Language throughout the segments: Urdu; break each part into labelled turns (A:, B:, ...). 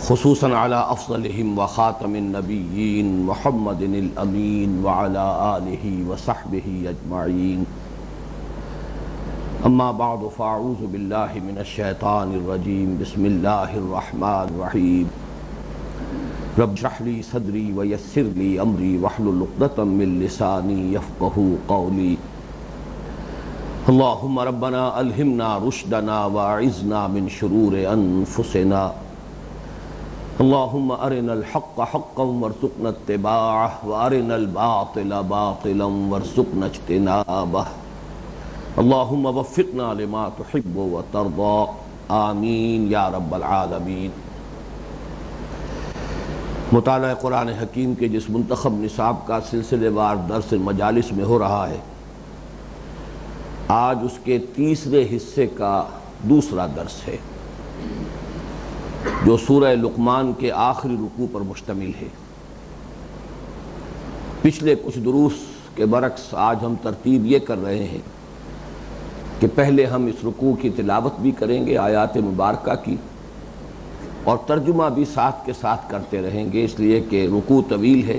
A: خصوصاً على افضلهم وخاتم النبیین محمد الامین وعلى آلہ وصحبہ اجمعین اما بعد فاعوذ باللہ من الشیطان الرجیم بسم اللہ الرحمن الرحیم رب اشرح لی صدری ویسر لی امری واحلل عقدۃ من لسانی یفقہوا قولی اللہم ربنا الہمنا رشدنا واعذنا من شرور انفسنا اللہم ارنا الحق حقا وارزقنا اتباعہ وارنا الباطل باطلا وارزقنا اجتنابہ اللہم وفقنا لما تحب وترضى آمین یا رب العالمین۔ مطالعہ قرآن حکیم کے جس منتخب نصاب کا سلسلے وار درس مجالس میں ہو رہا ہے، آج اس کے تیسرے حصے کا دوسرا درس ہے جو سورہ لقمان کے آخری رکوع پر مشتمل ہے۔ پچھلے کچھ دروس کے برعکس آج ہم ترتیب یہ کر رہے ہیں کہ پہلے ہم اس رکوع کی تلاوت بھی کریں گے آیات مبارکہ کی، اور ترجمہ بھی ساتھ کے ساتھ کرتے رہیں گے، اس لیے کہ رکوع طویل ہے،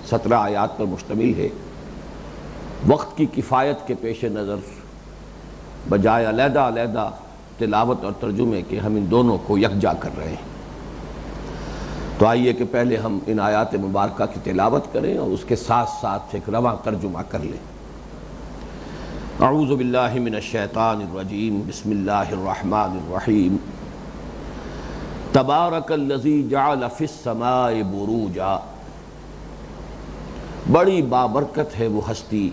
A: 17 آیات پر مشتمل ہے۔ وقت کی کفایت کے پیش نظر بجائے علیحدہ علیحدہ تلاوت اور ترجمے کے ہم ان دونوں کو یکجا کر رہے ہیں۔ تو آئیے کہ پہلے ہم ان آیات مبارکہ کی تلاوت کریں اور اس کے ساتھ ساتھ ایک رواں ترجمہ کر لیں۔ اعوذ باللہ من الشیطان الرجیم بسم اللہ الرحمن الرحیم تبارک الذی جعل فی السماء بروجا، بڑی بابرکت ہے وہ ہستی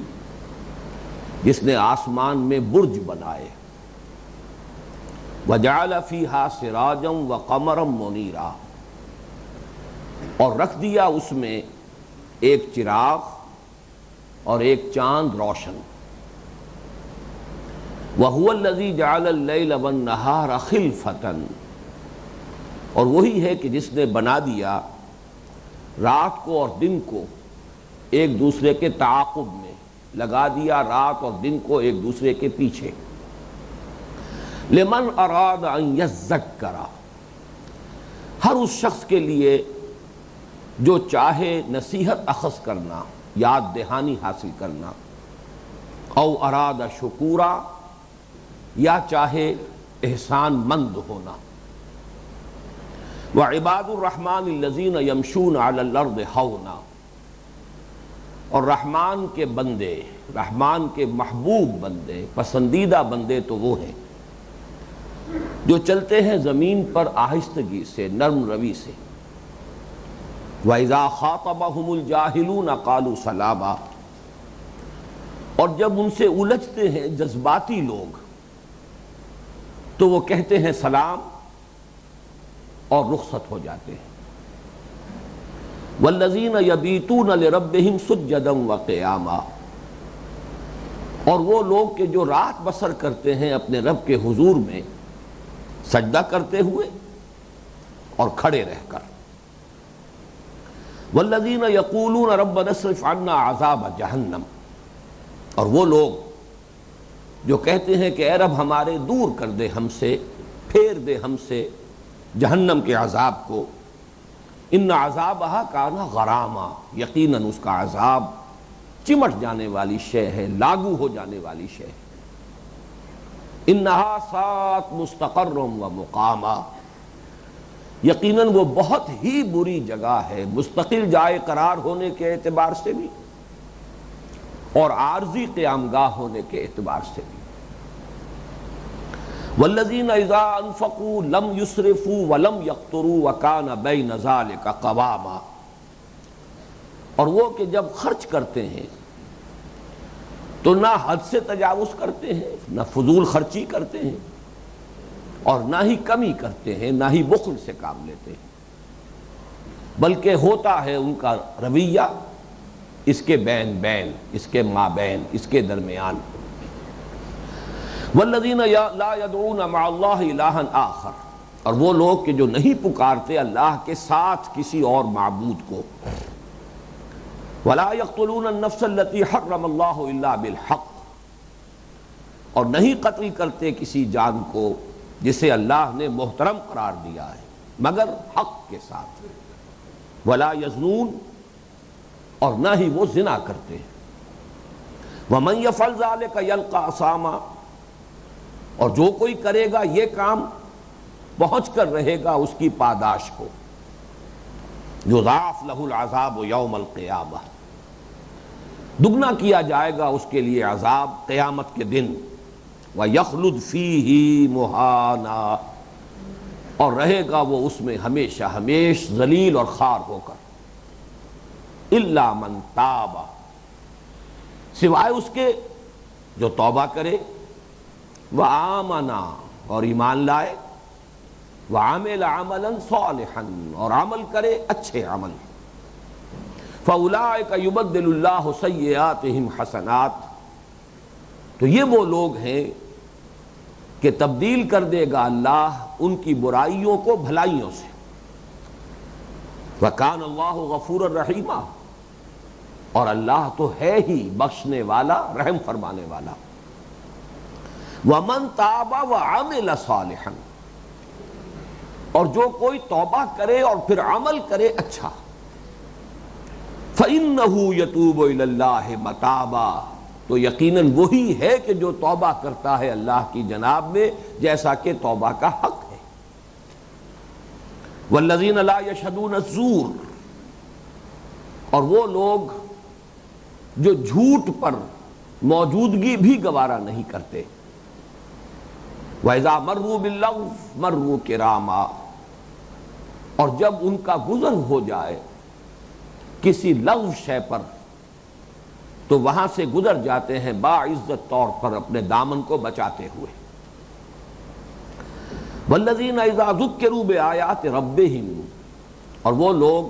A: جس نے آسمان میں برج بنائے، وجعل فیہا سراجا وقمرا منیرا، اور رکھ دیا اس میں ایک چراغ اور ایک چاند روشن، وَهُوَ الَّذِي جَعَلَ اللَّيْلَ وَالنَّهَارَ خِلْفَةً، اور وہی ہے کہ جس نے بنا دیا رات کو اور دن کو ایک دوسرے کے تعاقب میں، لگا دیا رات اور دن کو ایک دوسرے کے پیچھے، لمن اراد ان یذکر، ہر اس شخص کے لیے جو چاہے نصیحت اخذ کرنا، یاد دہانی حاصل کرنا، او اراد شکورا، یا چاہے احسان مند ہونا۔ وعباد الرحمن الذین یمشون علی الارض ہونا، اور رحمان کے بندے، رحمان کے محبوب بندے، پسندیدہ بندے تو وہ ہیں جو چلتے ہیں زمین پر آہستگی سے، نرم روی سے۔ وَإِذَا خَاطَبَهُمُ الْجَاهِلُونَ قَالُوا سَلَامًا، اور جب ان سے الجھتے ہیں جذباتی لوگ تو وہ کہتے ہیں سلام اور رخصت ہو جاتے ہیں۔ وَالَّذِينَ يَبِيتُونَ لِرَبِّهِمْ سُجَّدًا وَقِيَامًا، اور وہ لوگ کہ جو رات بسر کرتے ہیں اپنے رب کے حضور میں سجدہ کرتے ہوئے اور کھڑے رہ کر۔ وَالَّذِينَ يَقُولُونَ رَبَّنَا اصْرِفْ عَنَّا عَذَابَ جَهَنَّمَ، اور وہ لوگ جو کہتے ہیں کہ اے رب ہمارے دور کر دے ہم سے، پھیر دے ہم سے جہنم کے عذاب کو۔ ان عذابہا کانا غراما، یقیناً اس کا عذاب چمٹ جانے والی شے ہے، لاگو ہو جانے والی شے ہے۔ انہا ساءت مستقرا و مقاما، یقیناً وہ بہت ہی بری جگہ ہے، مستقل جائے قرار ہونے کے اعتبار سے بھی اور عارضی قیامگاہ ہونے کے اعتبار سے بھی۔ والذین اذا انفقوا لم یسرفوا ولم یقتروا وکان بین ذلک قواما، اور وہ کہ جب خرچ کرتے ہیں تو نہ حد سے تجاوز کرتے ہیں، نہ فضول خرچی کرتے ہیں، اور نہ ہی کمی کرتے ہیں، نہ ہی بخل سے کام لیتے ہیں، بلکہ ہوتا ہے ان کا رویہ اس کے بین بین، اس کے مابین، اس کے درمیان۔ والذین لا یدعون مع اللہ الہا آخر، اور وہ لوگ کہ جو نہیں پکارتے اللہ کے ساتھ کسی اور معبود کو۔ ولا یقتلون النفس التی حرم اللہ الا بالحق، اور نہیں قتل کرتے کسی جان کو جسے اللہ نے محترم قرار دیا ہے، مگر حق کے ساتھ، ولا یزنون، اور نہ ہی وہ زنا کرتے ہیں، ومن یفعل ذلک یلقى اثاما، اور جو کوئی کرے گا یہ کام پہنچ کر رہے گا اس کی پاداش کو، یضاعف لہ العذاب یوم القیامہ، دگنا کیا جائے گا اس کے لیے عذاب قیامت کے دن، وَيَخْلُدْ فِيهِ مُهَانًا، اور رہے گا وہ اس میں ہمیشہ ہمیش ذلیل اور خوار ہو کر، إِلَّا مَن تَابَ، سوائے اس کے جو توبہ کرے، وَآمَنَا، اور ایمان لائے، وَعَمِلَ عَمَلًا صَالِحًا، اور عمل کرے اچھے عمل، فَأُولَٰئِكَ يُبَدِّلُ اللَّهُ سَيِّئَاتِهِمْ حَسَنَاتٍ، تو یہ وہ لوگ ہیں کہ تبدیل کر دے گا اللہ ان کی برائیوں کو بھلائیوں سے، وَكَانَ اللَّهُ غَفُورًا رَحِيمًا، اور اللہ تو ہے ہی بخشنے والا رحم فرمانے والا، وَمَن تَابَ وَعَمِلَ صَالِحًا، اور جو کوئی توبہ کرے اور پھر عمل کرے اچھا، فَإِنَّهُ يَتُوبُ إِلَى اللَّهِ مَتَابًا، تو یقیناً وہی ہے کہ جو توبہ کرتا ہے اللہ کی جناب میں جیسا کہ توبہ کا حق ہے، وَالَّذِينَ لَا يَشْهَدُونَ الزُّورَ، اور وہ لوگ جو جھوٹ پر موجودگی بھی گوارا نہیں کرتے، وَإِذَا مَرُّوا بِاللَّغْوِ مَرُّوا كِرَامًا، اور جب ان کا گزر ہو جائے کسی لغو شے پر تو وہاں سے گزر جاتے ہیں باعزت طور پر اپنے دامن کو بچاتے ہوئے، وَالَّذِينَ إِذَا ذُكِّرُوا بِآيَاتِ رَبِّهِمْ، اور وہ لوگ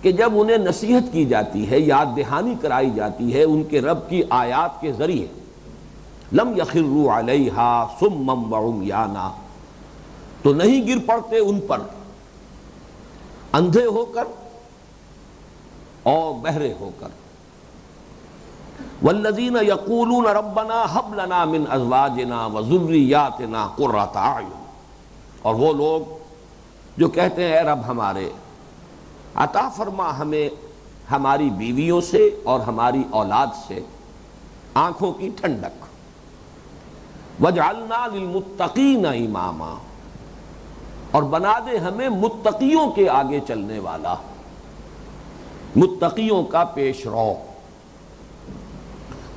A: کہ جب انہیں نصیحت کی جاتی ہے، یاد دہانی کرائی جاتی ہے ان کے رب کی آیات کے ذریعے، لم يخروا علیہا صما وعمیانا، تو نہیں گر پڑتے ان پر اندھے ہو کر اور بہرے ہو کر، والذین یقولون ربنا ھب لنا من ازواجنا وذریاتنا قرۃ اعین، اور وہ لوگ جو کہتے ہیں اے رب ہمارے عطا فرما ہمیں ہماری بیویوں سے اور ہماری اولاد سے آنکھوں کی ٹھنڈک، وَاجْعَلْنَا لِلْمُتَّقِينَ إِمَامًا، اور بنا دے ہمیں متقیوں کے آگے چلنے والا، متقیوں کا پیش رو،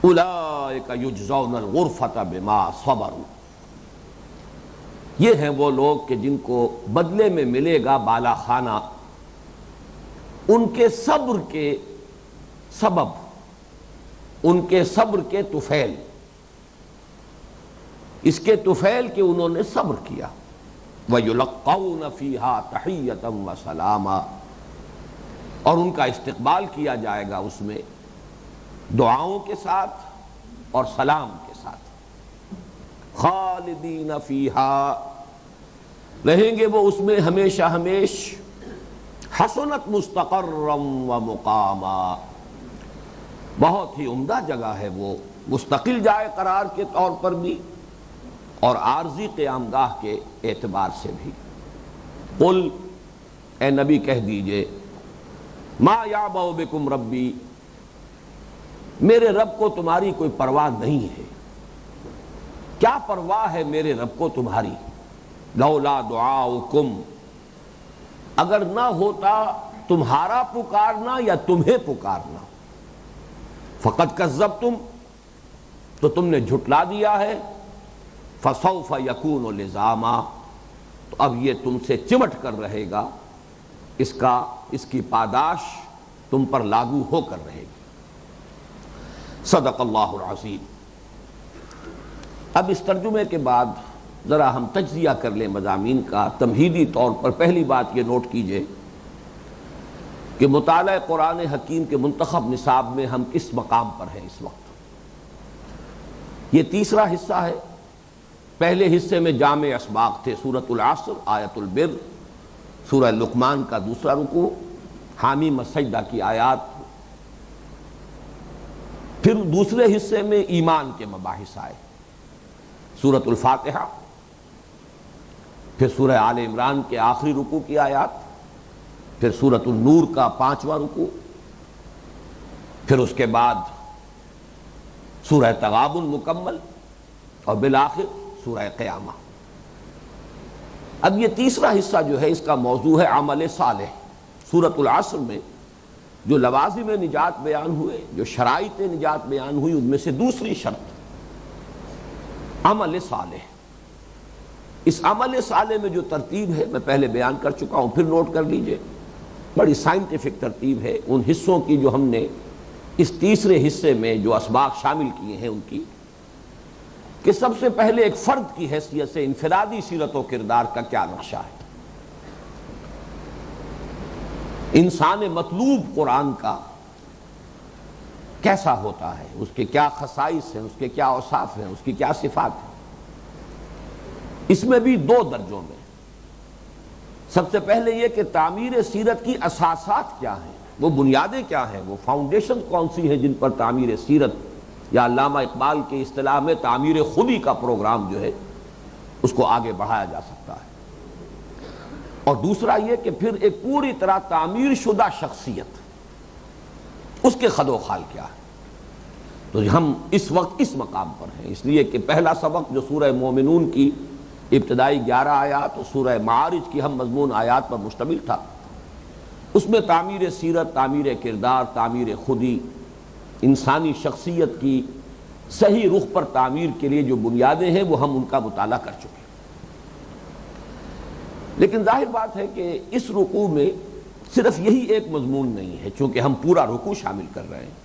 A: أُولَئِكَ يُجْزَوْنَ الْغُرْفَةَ بِمَا صَبَرُوا، یہ ہیں وہ لوگ کہ جن کو بدلے میں ملے گا بالا خانہ ان کے صبر کے سبب، ان کے صبر کے طفیل، اس کے طفیل کہ انہوں نے صبر کیا، وَيُلَقَّوْنَ فِيهَا تَحِيَّةً وَسَلَامًا، اور ان کا استقبال کیا جائے گا اس میں دعاؤں کے ساتھ اور سلام کے ساتھ، خالدین فیہا، رہیں گے وہ اس میں ہمیشہ ہمیش، حسنت مستقرا ومقاما، بہت ہی عمدہ جگہ ہے وہ، مستقل جائے قرار کے طور پر بھی اور عارضی قیام گاہ کے اعتبار سے بھی۔ قل، اے نبی کہہ دیجئے، ما یعبأ بکم ربی، میرے رب کو تمہاری کوئی پرواہ نہیں ہے، کیا پرواہ ہے میرے رب کو تمہاری، لولا دعاؤکم، اگر نہ ہوتا تمہارا پکارنا یا تمہیں پکارنا، فقد کذبتم، تو تم نے جھٹلا دیا ہے، فسوف یکون لزاما، تو اب یہ تم سے چمٹ کر رہے گا، اس کی پاداش تم پر لاگو ہو کر رہے گی۔ صدق اللہ العظیم۔ اب اس ترجمے کے بعد ذرا ہم تجزیہ کر لیں مضامین کا۔ تمہیدی طور پر پہلی بات یہ نوٹ کیجئے کہ مطالعہ قرآن حکیم کے منتخب نصاب میں ہم کس مقام پر ہیں اس وقت۔ یہ تیسرا حصہ ہے۔ پہلے حصے میں جامع اسباق تھے، سورۃ العصر، آیت البر، سورہ لقمان کا دوسرا رکوع، حامیم السجدہ کی آیات، پھر دوسرے حصے میں ایمان کے مباحث آئے، سورۃ الفاتحہ، پھر سورہ آل عمران کے آخری رکوع کی آیات، پھر سورۃ النور کا 5واں رکوع، پھر اس کے بعد سورہ تغابن مکمل، اور بالآخر سورہ قیامہ۔ اب یہ تیسرا حصہ جو ہے اس کا موضوع ہے عمل صالح۔ سورۃ العصر میں جو لوازم نجات بیان ہوئے، جو شرائط نجات بیان ہوئی، ان میں سے دوسری شرط عمل صالح۔ اس عمل صالح میں جو ترتیب ہے میں پہلے بیان کر چکا ہوں، پھر نوٹ کر لیجئے، بڑی سائنٹیفک ترتیب ہے ان حصوں کی جو ہم نے اس تیسرے حصے میں جو اسباق شامل کیے ہیں ان کی، کہ سب سے پہلے ایک فرد کی حیثیت سے انفرادی سیرت و کردار کا کیا نقشہ ہے، انسان مطلوب قرآن کا کیسا ہوتا ہے، اس کے کیا خصائص ہیں، اس کے کیا اوصاف ہیں، اس کی کیا صفات ہیں۔ اس میں بھی دو درجوں میں، سب سے پہلے یہ کہ تعمیر سیرت کی اساسات کیا ہیں، وہ بنیادیں کیا ہیں، وہ فاؤنڈیشن کون سی ہیں جن پر تعمیر سیرت، یا علامہ اقبال کی اصطلاح میں تعمیر خودی کا پروگرام جو ہے اس کو آگے بڑھایا جا سکتا ہے۔ اور دوسرا یہ کہ پھر ایک پوری طرح تعمیر شدہ شخصیت، اس کے خد و خال کیا ہے۔ تو ہم اس وقت اس مقام پر ہیں، اس لیے کہ پہلا سبق جو سورہ مومنون کی ابتدائی 11 آیات اور سورہ معارج کی ہم مضمون آیات پر مشتمل تھا، اس میں تعمیر سیرت، تعمیر کردار، تعمیر خودی، انسانی شخصیت کی صحیح رخ پر تعمیر کے لیے جو بنیادیں ہیں وہ ہم ان کا مطالعہ کر چکے۔ لیکن ظاہر بات ہے کہ اس رکوع میں صرف یہی ایک مضمون نہیں ہے، چونکہ ہم پورا رکوع شامل کر رہے ہیں،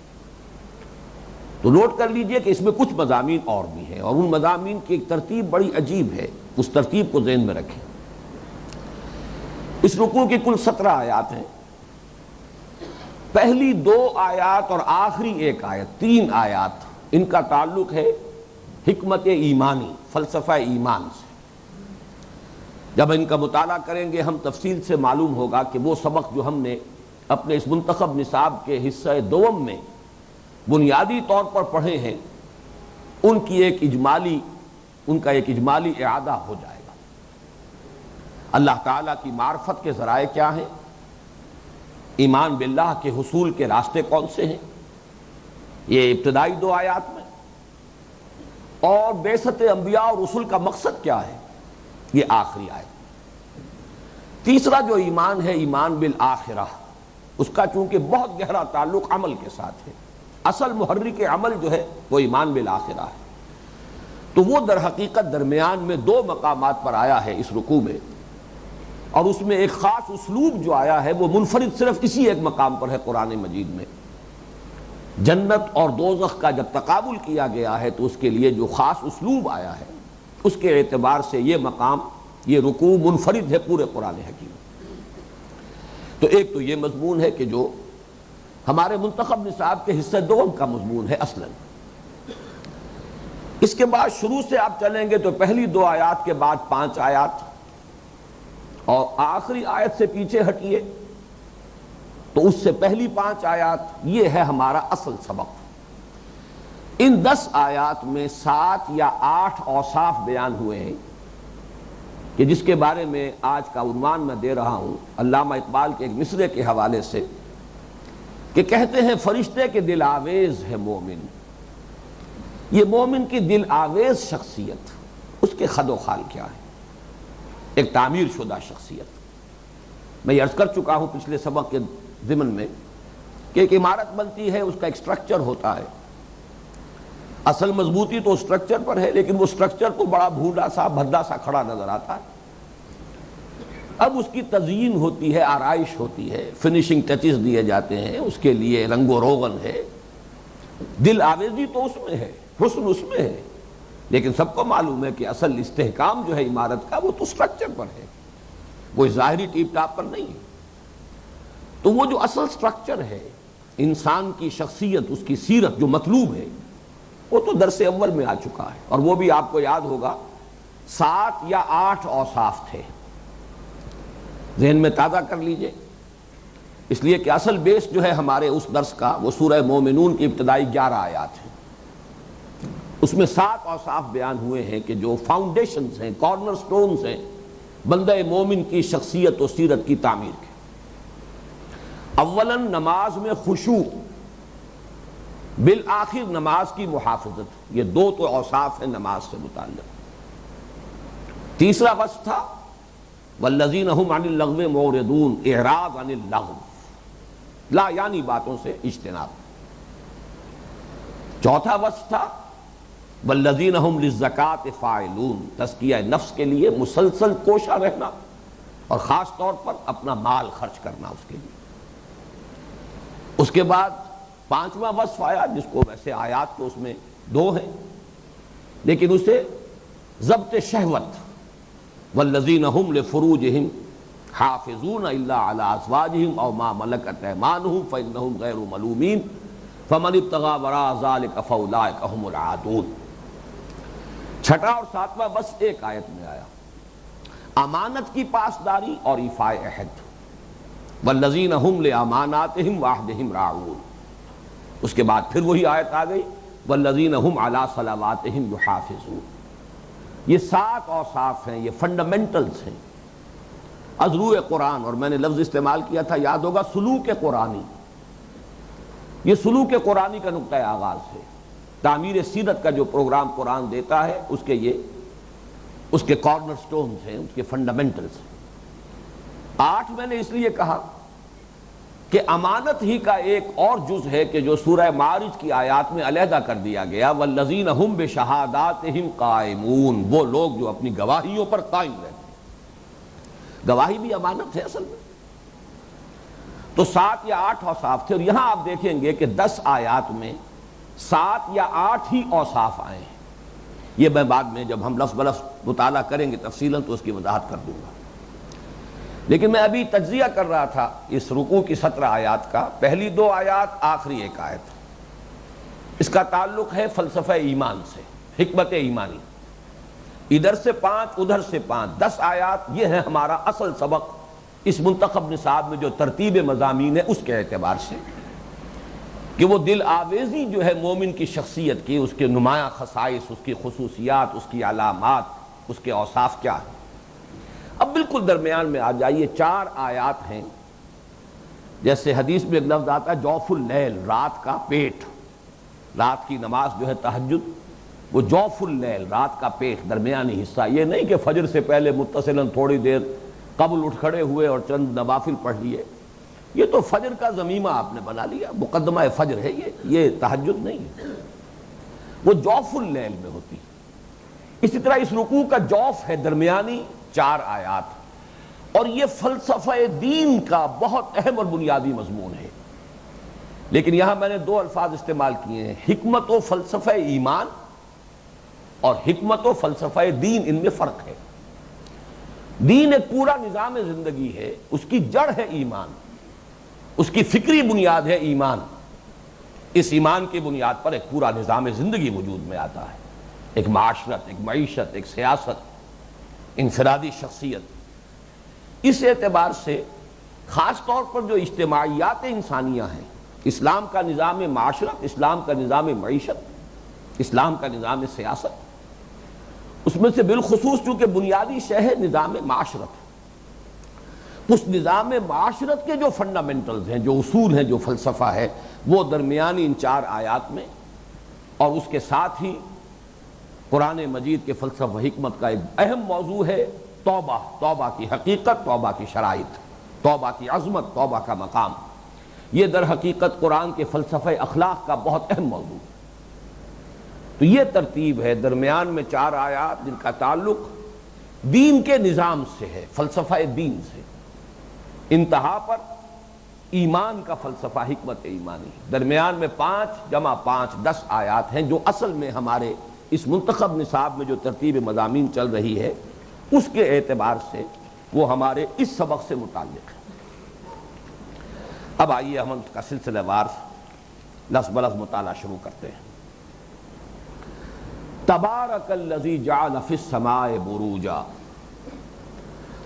A: تو نوٹ کر لیجئے کہ اس میں کچھ مضامین اور بھی ہیں، اور ان مضامین کی ایک ترتیب بڑی عجیب ہے، اس ترتیب کو ذہن میں رکھیں۔ اس رکوع کی کل 17 آیات ہیں، پہلی 2 آیات اور آخری 1 آیت، 3 آیات، ان کا تعلق ہے حکمت ایمانی، فلسفہ ایمان سے۔ جب ان کا مطالعہ کریں گے ہم تفصیل سے معلوم ہوگا کہ وہ سبق جو ہم نے اپنے اس منتخب نصاب کے حصہ دوم میں بنیادی طور پر پڑھے ہیں، ان کا ایک اجمالی اعادہ ہو جائے گا۔ اللہ تعالیٰ کی معرفت کے ذرائع کیا ہیں، ایمان باللہ کے حصول کے راستے کون سے ہیں، یہ ابتدائی 2 آیات میں، اور بعثت انبیاء اور رسل کا مقصد کیا ہے، یہ آخری آیت۔ تیسرا جو ایمان ہے، ایمان بالآخرہ، اس کا چونکہ بہت گہرا تعلق عمل کے ساتھ ہے، اصل محرک عمل جو ہے وہ ایمان بالآخرہ ہے، تو وہ در حقیقت درمیان میں 2 مقامات پر آیا ہے اس رکوع میں، اور اس میں ایک خاص اسلوب جو آیا ہے وہ منفرد صرف اسی ایک مقام پر ہے قرآن مجید میں۔ جنت اور دوزخ کا جب تقابل کیا گیا ہے تو اس کے لیے جو خاص اسلوب آیا ہے، اس کے اعتبار سے یہ مقام، یہ رکوع منفرد ہے پورے قرآن حکیم۔ تو ایک تو یہ مضمون ہے کہ جو ہمارے منتخب نصاب کے حصہ دوم کا مضمون ہے اصلاً۔ اس کے بعد شروع سے آپ چلیں گے تو پہلی 2 آیات کے بعد 5 آیات، اور آخری آیت سے پیچھے ہٹیے تو اس سے پہلی 5 آیات، یہ ہے ہمارا اصل سبق۔ ان 10 آیات میں 7 یا 8 اوصاف بیان ہوئے ہیں کہ جس کے بارے میں آج کا عنوان میں دے رہا ہوں علامہ اقبال کے ایک مصرے کے حوالے سے، کہ کہتے ہیں فرشتے کے دل آویز ہے مومن۔ یہ مومن کی دل آویز شخصیت، اس کے خد و خال کیا ہے، ایک تعمیر شدہ شخصیت۔ میں یہ عرض کر چکا ہوں پچھلے سبق کے ضمن میں کہ ایک عمارت بنتی ہے، اس کا ایک سٹرکچر ہوتا ہے، اصل مضبوطی تو سٹرکچر پر ہے، لیکن وہ سٹرکچر تو بڑا بھونڈا سا بھدا سا کھڑا نظر آتا ہے۔ اب اس کی تزئین ہوتی ہے، آرائش ہوتی ہے، فنیشنگ ٹچز دیے جاتے ہیں، اس کے لیے رنگ و روغن ہے، دل آویزی تو اس میں ہے، حسن اس میں ہے، لیکن سب کو معلوم ہے کہ اصل استحکام جو ہے عمارت کا وہ تو سٹرکچر پر ہے، وہ ظاہری ٹیپ ٹاپ پر نہیں ہے۔ تو وہ جو اصل سٹرکچر ہے، انسان کی شخصیت، اس کی سیرت جو مطلوب ہے، وہ تو درس اول میں آ چکا ہے، اور وہ بھی آپ کو یاد ہوگا 7 یا 8 اوصاف تھے، ذہن میں تازہ کر لیجئے، اس لیے کہ اصل بیس جو ہے ہمارے اس درس کا وہ سورہ مومنون کی ابتدائی 11 آیات ہیں۔ اس میں 7 اوصاف بیان ہوئے ہیں کہ جو فاؤنڈیشنز ہیں، کارنر سٹونز ہیں بندہ مومن کی شخصیت و سیرت کی تعمیر کے۔ اولاً نماز میں خشوع، بالآخر نماز کی محافظت، یہ دو تو اوصاف ہیں نماز سے متعلق۔ تیسرا وصف تھا والذین هم عن اللغو معرضون، اعراض عن اللغو، لا یعنی باتوں سے اجتناب۔ چوتھا وصف تھا والذین هم للزکاۃ فاعلون، تزکیہ نفس کے لیے مسلسل کوشاں رہنا اور خاص طور پر اپنا مال خرچ کرنا اس کے لیے۔ اس کے بعد پانچواں وصف آیا جس کو ویسے آیات تو اس میں دو ہیں لیکن اسے ضبط شہوت، والذین هم لفروجہم حافظون الا علی ازواجہم او ما ملکت ایمانہم فانہم غیر ملومین فمن ابتغى وراء ذلک فاولئک هم العادون۔ چھٹا اور ساتواں وصف ایک آیت میں آیا، امانت کی پاسداری اور ایفاء عہد، والذین هم لاماناتہم وعہدہم راعون۔ اس کے بعد پھر وہی آیت آ گئی والذین هم علی صلواتہم یحافظون۔ یہ 7 اوصاف ہیں، یہ فنڈامنٹلز ہیں از روئے قرآن، اور میں نے لفظ استعمال کیا تھا یاد ہوگا سلوک قرآنی۔ یہ سلوک قرآنی کا نقطہ آغاز ہے، تعمیر سیرت کا جو پروگرام قرآن دیتا ہے اس کے یہ اس کے کارنر سٹونز ہیں، اس کے فنڈامنٹلز ہیں۔ 8 میں نے اس لیے کہا کہ امانت ہی کا ایک اور جز ہے کہ جو سورہ معارج کی آیات میں علیحدہ کر دیا گیا، والذین هم بشہاداتہم قائمون، وہ لوگ جو اپنی گواہیوں پر قائم رہتے ہیں۔ گواہی بھی امانت ہے اصل میں۔ تو 7 یا 8 اوصاف تھے، اور یہاں آپ دیکھیں گے کہ 10 آیات میں 7 یا 8 ہی اوصاف آئے ہیں۔ یہ میں بعد میں جب ہم لفظ بلفظ مطالعہ کریں گے تفصیلاً تو اس کی وضاحت کر دوں گا، لیکن میں ابھی تجزیہ کر رہا تھا اس رکوع کی 17 آیات کا۔ پہلی 2 آیات، آخری 1 آیت، اس کا تعلق ہے فلسفہ ایمان سے، حکمت ایمانی۔ ادھر سے 5 ادھر سے 5، 10 آیات یہ ہے ہمارا اصل سبق اس منتخب نصاب میں جو ترتیب مضامین ہے اس کے اعتبار سے، کہ وہ دل آویزی جو ہے مومن کی شخصیت کی، اس کے نمایاں خصائص، اس کی خصوصیات، اس کی علامات، اس کے اوصاف کیا ہیں۔ اب بالکل درمیان میں آ جائیے، 4 آیات ہیں، جیسے حدیث میں ایک لفظ آتا ہے جوف اللیل، رات کا پیٹ، رات کی نماز جو ہے تہجد، وہ جوف اللیل، رات کا پیٹ، درمیانی حصہ۔ یہ نہیں کہ فجر سے پہلے متصلاً تھوڑی دیر قبل اٹھ کھڑے ہوئے اور چند نوافل پڑھ لیے، یہ تو فجر کا ضمیمہ آپ نے بنا لیا، مقدمہ فجر ہے یہ تہجد نہیں ہے، وہ جوف اللیل میں ہوتی ہے۔ اسی طرح اس رکوع کا جوف ہے درمیانی 4 آیات، اور یہ فلسفہ دین کا بہت اہم اور بنیادی مضمون ہے۔ لیکن یہاں میں نے 2 الفاظ استعمال کیے ہیں، حکمت و فلسفہ ایمان اور حکمت و فلسفہ دین، ان میں فرق ہے۔ دین ایک پورا نظام زندگی ہے، اس کی جڑ ہے ایمان، اس کی فکری بنیاد ہے ایمان۔ اس ایمان کی بنیاد پر ایک پورا نظام زندگی وجود میں آتا ہے، ایک معاشرت، ایک معیشت، ایک سیاست، انفرادی شخصیت۔ اس اعتبار سے خاص طور پر جو اجتماعیات انسانیہ ہیں، اسلام کا نظام معاشرت، اسلام کا نظام معیشت، اسلام کا نظام سیاست، اس میں سے بالخصوص چونکہ بنیادی شے ہے نظام معاشرت، اس نظام معاشرت کے جو فنڈامنٹلز ہیں، جو اصول ہیں، جو فلسفہ ہے، وہ درمیانی ان 4 آیات میں، اور اس کے ساتھ ہی قرآن مجید کے فلسفہ حکمت کا ایک اہم موضوع ہے توبہ، توبہ کی حقیقت، توبہ کی شرائط، توبہ کی عظمت، توبہ کا مقام۔ یہ در حقیقت قرآن کے فلسفہ اخلاق کا بہت اہم موضوع ہے۔ تو یہ ترتیب ہے، درمیان میں 4 آیات جن کا تعلق دین کے نظام سے ہے، فلسفہ دین سے، انتہا پر ایمان کا فلسفہ حکمت ایمانی، درمیان میں 5 جمع 5 10 آیات ہیں جو اصل میں ہمارے اس منتخب نصاب میں جو ترتیب مضامین چل رہی ہے اس کے اعتبار سے وہ ہمارے اس سبق سے متعلق ہے۔ اب آئیے ہم اس کا سلسلہ وار لفظ بلفظ مطالعہ شروع کرتے ہیں۔ تبارک الذی جعل فی السماء بروجا،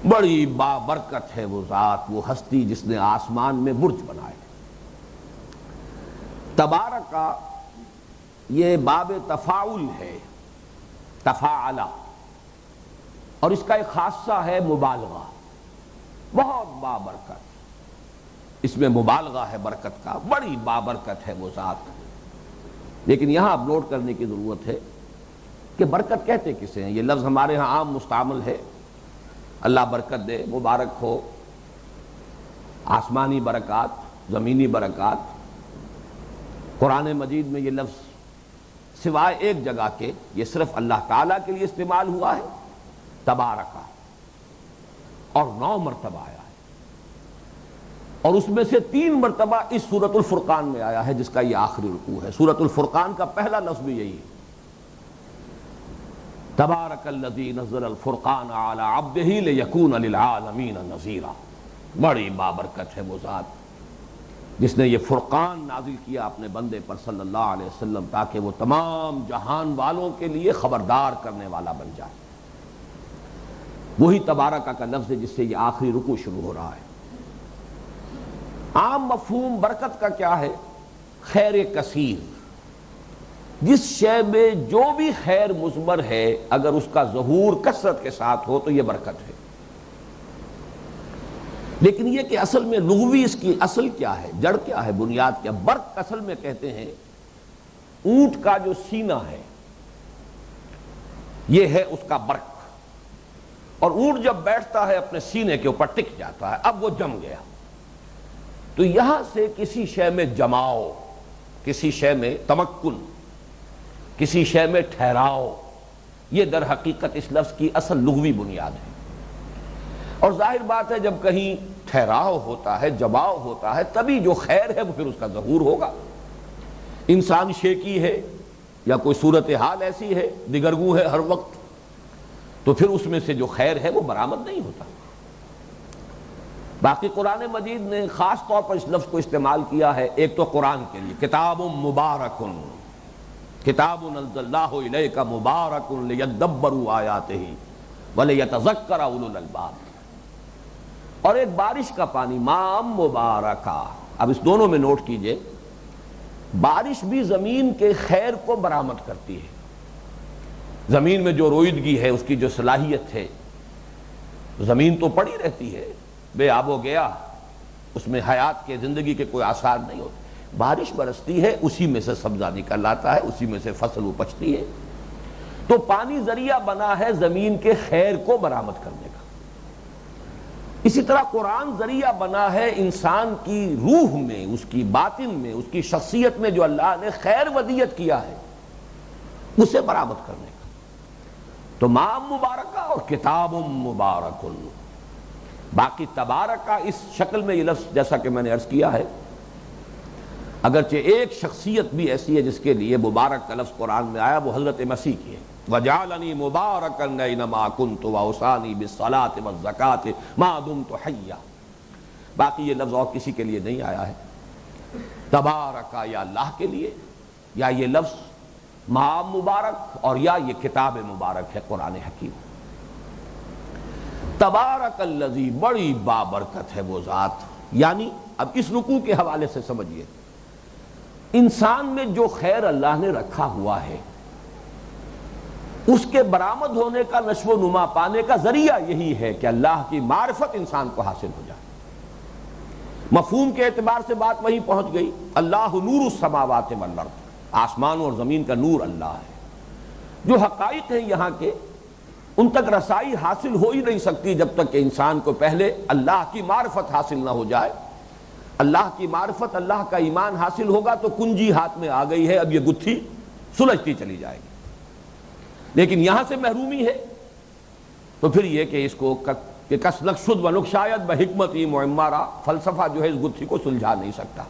A: بڑی بابرکت ہے وہ ذات، وہ ہستی جس نے آسمان میں برج بنائے۔ تبارک کا یہ باب تفاعل ہے، تفاعلہ، اور اس کا ایک خاصہ ہے مبالغہ، بہت بابرکت، اس میں مبالغہ ہے برکت کا، بڑی بابرکت ہے وہ ذات۔ لیکن یہاں اب نوٹ کرنے کی ضرورت ہے کہ برکت کہتے کسے ہیں؟ یہ لفظ ہمارے ہاں عام مستعمل ہے، اللہ برکت دے، مبارک ہو، آسمانی برکات، زمینی برکات۔ قرآن مجید میں یہ لفظ سوائے ایک جگہ کے یہ صرف اللہ تعالیٰ کے لیے استعمال ہوا ہے، تبارکہ، اور 9 مرتبہ آیا ہے، اور اس میں سے 3 مرتبہ اس سورۃ الفرقان میں آیا ہے جس کا یہ آخری رکوع ہے۔ سورۃ الفرقان کا پہلا لفظ بھی یہی ہے، تبارک الذی نزل الفرقان علی عبدہ لیکون للعالمین نذیرا۔ بڑی بابرکت ہے وہ ذات جس نے یہ فرقان نازل کیا اپنے بندے پر صلی اللہ علیہ وسلم تاکہ وہ تمام جہان والوں کے لیے خبردار کرنے والا بن جائے۔ وہی تبارکہ کا لفظ ہے جس سے یہ آخری رکوع شروع ہو رہا ہے۔ عام مفہوم برکت کا کیا ہے؟ خیر کثیر، جس شے میں جو بھی خیر مثمر ہے اگر اس کا ظہور کثرت کے ساتھ ہو تو یہ برکت ہے۔ لیکن یہ کہ اصل میں لغوی اس کی اصل کیا ہے، جڑ کیا ہے، بنیاد کیا؟ برق اصل میں کہتے ہیں اونٹ کا جو سینہ ہے یہ ہے اس کا برق، اور اونٹ جب بیٹھتا ہے اپنے سینے کے اوپر ٹک جاتا ہے، اب وہ جم گیا۔ تو یہاں سے کسی شے میں جماؤ، کسی شے میں تمکن، کسی شے میں ٹھہراؤ، یہ در حقیقت اس لفظ کی اصل لغوی بنیاد ہے۔ اور ظاہر بات ہے جب کہیں ٹھہراؤ ہوتا ہے، جماؤ ہوتا ہے، تبھی جو خیر ہے وہ پھر اس کا ظہور ہوگا۔ انسان شیکی ہے یا کوئی صورتحال ایسی ہے، دگرگوں ہے ہر وقت، تو پھر اس میں سے جو خیر ہے وہ برآمد نہیں ہوتا۔ باقی قرآن مجید نے خاص طور پر اس لفظ کو استعمال کیا ہے، ایک تو قرآن کے لیے کتاب مبارک، کتاب انزلناہ الیک مبارک لیدبروا آیاتہ ولیتذکر اولو الالباب، اور ایک بارش کا پانی ماء مبارکہ۔ اب اس دونوں میں نوٹ کیجئے، بارش بھی زمین کے خیر کو برآمد کرتی ہے۔ زمین میں جو روئیدگی ہے، اس کی جو صلاحیت ہے، زمین تو پڑی رہتی ہے، بے آب و گیا، اس میں حیات کے، زندگی کے کوئی آثار نہیں ہوتے۔ بارش برستی ہے، اسی میں سے سبزہ نکل آتا ہے، اسی میں سے فصل اپجتی ہے۔ تو پانی ذریعہ بنا ہے زمین کے خیر کو برآمد کرنے کا۔ اسی طرح قرآن ذریعہ بنا ہے انسان کی روح میں، اس کی باطن میں، اس کی شخصیت میں جو اللہ نے خیر ودیت کیا ہے اسے برآمد کرنے کا۔ تو ماء مبارکہ اور کتاب مبارک۔ باقی تبارکہ اس شکل میں یہ لفظ جیسا کہ میں نے عرض کیا ہے، اگرچہ ایک شخصیت بھی ایسی ہے جس کے لیے مبارک کا لفظ قرآن میں آیا، وہ حضرت مسیح کی ہے، وَجَعَلَنِي مُبَارَكًا أَيْنَمَا كُنتُ وَأَوْصَانِي بِالصَّلَاةِ وَالزَّكَاةِ مَا دُمْتُ حَيًّا۔ باقی یہ لفظ اور کسی کے لیے نہیں آیا ہے۔ تبارکہ یا اللہ کے لیے، یا یہ لفظ ماء مبارک، اور یا یہ کتاب مبارک ہے قرآن حکیم۔ تبارک الذی، بڑی بابرکت ہے وہ ذات، یعنی اب اس رکوع کے حوالے سے سمجھیے، انسان میں جو خیر اللہ نے رکھا ہوا ہے اس کے برآمد ہونے کا، نشو و نما پانے کا ذریعہ یہی ہے کہ اللہ کی معرفت انسان کو حاصل ہو جائے۔ مفہوم کے اعتبار سے بات وہیں پہنچ گئی، اللہ نور السماوات والارض، آسمان اور زمین کا نور اللہ ہے۔ جو حقائق ہیں یہاں کے، ان تک رسائی حاصل ہو ہی نہیں سکتی جب تک کہ انسان کو پہلے اللہ کی معرفت حاصل نہ ہو جائے۔ اللہ کی معرفت، اللہ کا ایمان حاصل ہوگا تو کنجی ہاتھ میں آ گئی ہے، اب یہ گتھی سلجھتی چلی جائے گی۔ لیکن یہاں سے محرومی ہے تو پھر یہ کہ اس کو کہ کس نقشد و نقشایت بحکمتی معمارہ، فلسفہ جو ہے اس گتھی کو سلجھا نہیں سکتا۔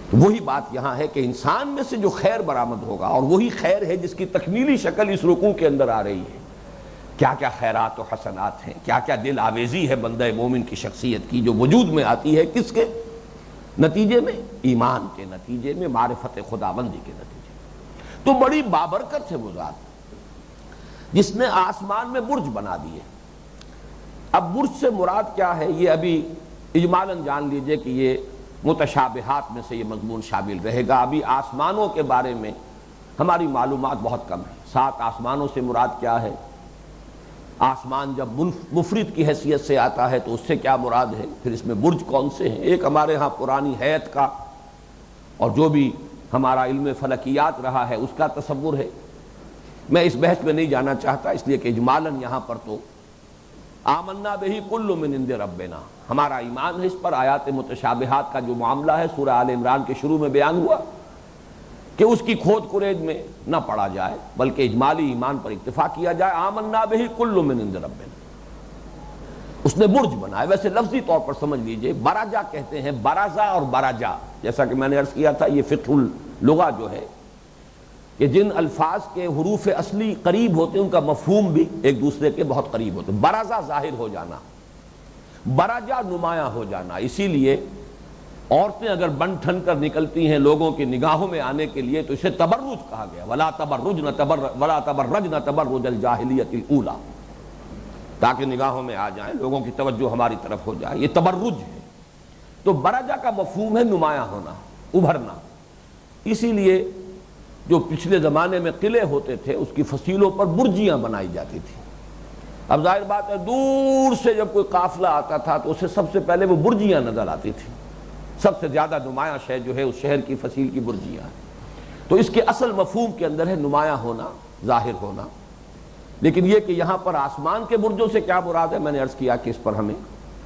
A: تو وہی بات یہاں ہے کہ انسان میں سے جو خیر برآمد ہوگا، اور وہی خیر ہے جس کی تکمیلی شکل اس رکوع کے اندر آ رہی ہے۔ کیا کیا خیرات و حسنات ہیں، کیا کیا دل آویزی ہے بندہ مومن کی شخصیت کی جو وجود میں آتی ہے، کس کے نتیجے میں؟ ایمان کے نتیجے میں، معرفت خداوندی کے نتیجے میں۔ تو بڑی بابرکت ہے وہ ذات جس نے آسمان میں برج بنا دیے۔ اب برج سے مراد کیا ہے یہ ابھی اجمالاً جان لیجئے کہ یہ متشابہات میں سے یہ مضمون شامل رہے گا۔ ابھی آسمانوں کے بارے میں ہماری معلومات بہت کم ہیں۔ 7 آسمانوں سے مراد کیا ہے، آسمان جب مفرد کی حیثیت سے آتا ہے تو اس سے کیا مراد ہے، پھر اس میں برج کون سے ہیں؟ ایک ہمارے ہاں پرانی ہیئت کا اور جو بھی ہمارا علم فلکیات رہا ہے اس کا تصور ہے. میں اس بحث میں نہیں جانا چاہتا، اس لیے کہ اجمالاً یہاں پر تو آمنا بہ کل من عند ربنا، ہمارا ایمان ہے اس پر. آیات متشابہات کا جو معاملہ ہے سورہ آل عمران کے شروع میں بیان ہوا کہ اس کی کھود کریج میں نہ پڑا جائے بلکہ اجمالی ایمان پر اکتفا کیا جائے. آمنا بہ کل من عند ربنا، اس نے برج بنایا. ویسے لفظی طور پر سمجھ لیجئے، براجا کہتے ہیں، برازا اور براجا، جیسا کہ میں نے عرض کیا تھا یہ فقہ اللغہ جو ہے کہ جن الفاظ کے حروف اصلی قریب ہوتے ہیں ان کا مفہوم بھی ایک دوسرے کے بہت قریب ہوتے ہیں. برازا ظاہر ہو جانا، براجا نمایاں ہو جانا. اسی لیے عورتیں اگر بن ٹھن کر نکلتی ہیں لوگوں کی نگاہوں میں آنے کے لیے تو اسے تبرج کہا گیا. ولا تبرجن تبرج الجاہلیت الاولی، تاکہ نگاہوں میں آ جائیں، لوگوں کی توجہ ہماری طرف ہو جائے. یہ تبرج ہے. تو برجا کا مفہوم ہے نمایاں ہونا، ابھرنا. اسی لیے جو پچھلے زمانے میں قلعے ہوتے تھے اس کی فصیلوں پر برجیاں بنائی جاتی تھی. اب ظاہر بات ہے دور سے جب کوئی قافلہ آتا تھا تو اسے سب سے پہلے وہ برجیاں نظر آتی تھی. سب سے زیادہ نمایاں شے جو ہے اس شہر کی فصیل کی برجیاں. تو اس کے اصل مفہوم کے اندر ہے نمایاں ہونا، ظاہر ہونا. لیکن یہ کہ یہاں پر آسمان کے برجوں سے کیا مراد ہے، میں نے عرض کیا کہ اس پر ہمیں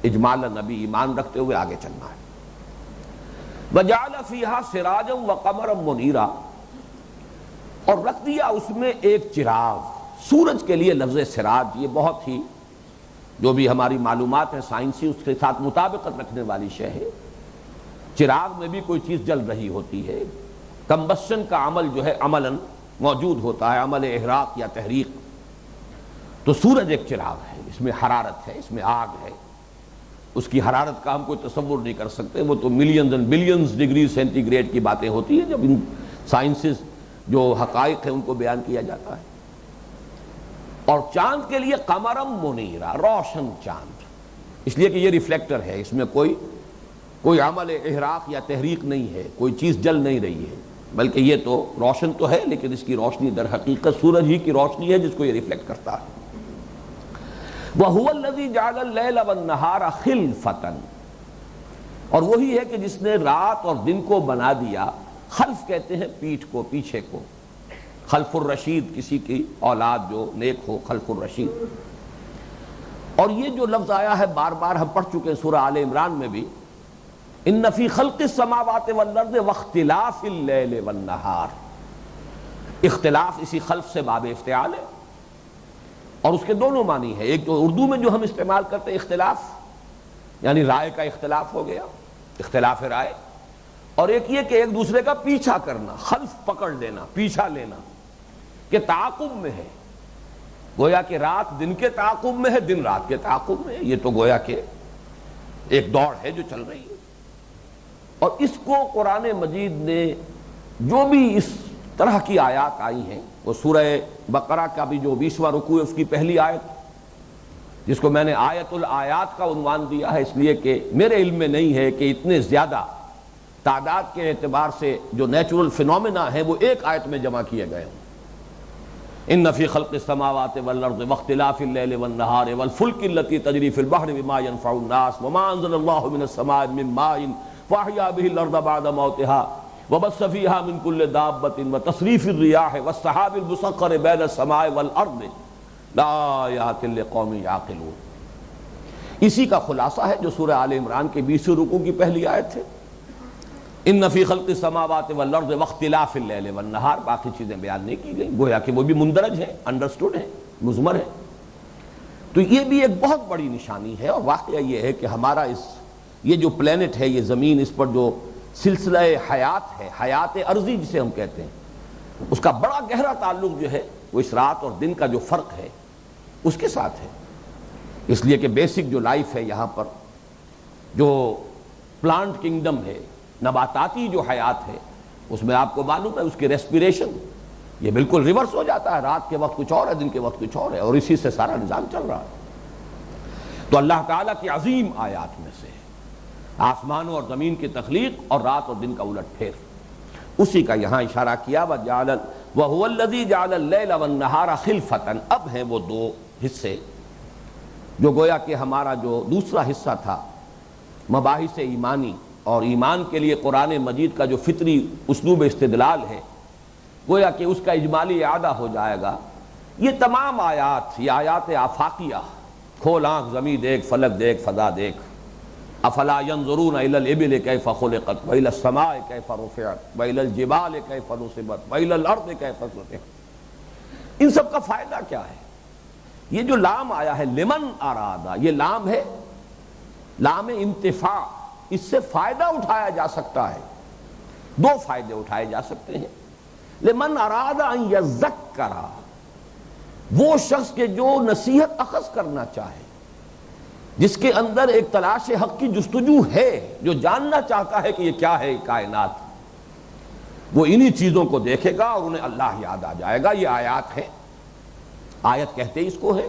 A: اجمالاً نبی ایمان رکھتے ہوئے آگے چلنا ہے. وَجَعَلَ فِيهَا سِرَاجًا وَقَمَرًا مُنِيرًا، اور رکھ دیا اس میں ایک چراغ. سورج کے لیے لفظ سراج یہ بہت ہی جو بھی ہماری معلومات ہے سائنسی اس کے ساتھ مطابقت رکھنے والی شے ہے. چراغ میں بھی کوئی چیز جل رہی ہوتی ہے. کمبشن کا عمل جو ہے عملاً موجود ہوتا ہے، عمل احراق یا تحریق. تو سورج ایک چراغ ہے، اس میں حرارت ہے، اس میں آگ ہے. اس کی حرارت کا ہم کوئی تصور نہیں کر سکتے. وہ تو millions and billions degree centigrade کی باتیں ہوتی ہیں جب ان سائنسز جو حقائق ہیں ان کو بیان کیا جاتا ہے. اور چاند کے لیے قمرم منیرا، روشن چاند، اس لیے کہ یہ ریفلیکٹر ہے، اس میں کوئی عمل احراق یا تحریک نہیں ہے، کوئی چیز جل نہیں رہی ہے، بلکہ یہ تو روشن تو ہے لیکن اس کی روشنی در حقیقت سورج ہی کی روشنی ہے جس کو یہ ریفلیکٹ کرتا ہے. وَهُوَ الَّذِي جَعَلَ اللَّيْلَ وَالنَّهَارَ خِلْفَةً، اور وہی ہے کہ جس نے رات اور دن کو بنا دیا. خلف کہتے ہیں پیٹھ کو، پیچھے کو. خلف الرشید، کسی کی اولاد جو نیک ہو، خلف الرشید. اور یہ جو لفظ آیا ہے بار بار ہم پڑھ چکے ہیں سورہ آل عمران میں بھی، ان فی خلق السماوات والارض واختلاف اللیل والنہار. اختلاف اسی خلف سے باب افتعال ہے اور اس کے دونوں معنی ہیں. ایک تو اردو میں جو ہم استعمال کرتے ہیں اختلاف، یعنی رائے کا اختلاف ہو گیا، اختلاف رائے. اور ایک یہ کہ ایک دوسرے کا پیچھا کرنا، خلف پکڑ لینا، پیچھا لینا، کہ تعاقب میں ہے. گویا کہ رات دن کے تعاقب میں ہے، دن رات کے تعاقب میں ہے. یہ تو گویا کہ ایک دوڑ ہے جو چل رہی ہے. اور اس کو قرآن مجید نے جو بھی اس طرح کی آیات آئی ہیں، وہ سورہ بقرہ کا بھی جو 20واں رکوع ہے اس کی پہلی آیت، جس کو میں نے آیت الآیات کا عنوان دیا ہے اس لیے کہ میرے علم میں نہیں ہے کہ اتنے زیادہ تعداد کے اعتبار سے جو نیچرل فینومینا ہیں وہ ایک آیت میں جمع کیے گئے ہوں. ان فی خلق السماوات والارض واختلاف اللیل والنہار والفلک التی تجری فی البحر بما ينفع الناس وما انزل اللہ من السماء من ماء فاحیا به الارض بعد موتها وبث فيها من كل دابة وتصريف الرياح والسحاب المسخر بين السماء والارض لآیات لقوم یعقلون. اسی کا خلاصہ ہے جو سورہ آل عمران کے 20 رکوع کی پہلی آیت ہے. ان فی خلق السماوات والارض واختلاف اللیل والنہار. باقی چیزیں بیان نہیں کی گئیں، گویا کہ وہ بھی مندرج ہیں، انڈرسٹوڈ ہیں، مضمر ہیں. تو یہ بھی ایک بہت بڑی نشانی ہے. اور واقعہ یہ ہے کہ ہمارا یہ جو پلینٹ ہے، یہ زمین، اس پر جو سلسلہ حیات ہے، حیات ارضی جسے ہم کہتے ہیں، اس کا بڑا گہرا تعلق جو ہے وہ اس رات اور دن کا جو فرق ہے اس کے ساتھ ہے. اس لیے کہ بیسک جو لائف ہے یہاں پر، جو پلانٹ کنگڈم ہے، نباتاتی جو حیات ہے، اس میں آپ کو معلوم ہے اس کی ریسپیریشن یہ بالکل ریورس ہو جاتا ہے. رات کے وقت کچھ اور ہے، دن کے وقت کچھ اور ہے، اور اسی سے سارا نظام چل رہا ہے. تو اللہ تعالیٰ کی عظیم آیات میں سے ہے آسمانوں اور زمین کی تخلیق اور رات اور دن کا الٹ پھیر. اسی کا یہاں اشارہ کیا. وَهُوَ الَّذِي جَعَلَ اللَّيْلَ وَالنَّهَارَ خِلْفَةً. اب ہیں وہ دو حصے جو گویا کہ ہمارا جو دوسرا حصہ تھا مباحث ایمانی، اور ایمان کے لیے قرآن مجید کا جو فطری اسلوب استدلال ہے گویا کہ اس کا اجمالی اعادہ ہو جائے گا۔ یہ تمام آیات، یہ آیات آفاقیہ، کھول آنکھ زمین دیکھ، فلک دیکھ، فضا دیکھ، افلا ينظرون الى الابل كيف خلقت والى السماء كيف رفعت والى الجبال كيف نصبت والى الارض كيف سطحت، ان سب کا فائدہ کیا ہے؟ یہ جو لام آیا ہے لمن ارادہ، یہ لام ہے لام انتفاع، اس سے فائدہ اٹھایا جا سکتا ہے، دو فائدے اٹھائے جا سکتے ہیں۔ لمن اراد ان یذکر، وہ شخص کے جو نصیحت اخذ کرنا چاہے، جس کے اندر ایک تلاش حق کی جستجو ہے، جو جاننا چاہتا ہے کہ یہ کیا ہے کائنات، وہ انہی چیزوں کو دیکھے گا اور انہیں اللہ یاد آ جائے گا۔ یہ آیات ہے، آیت کہتے اس کو ہے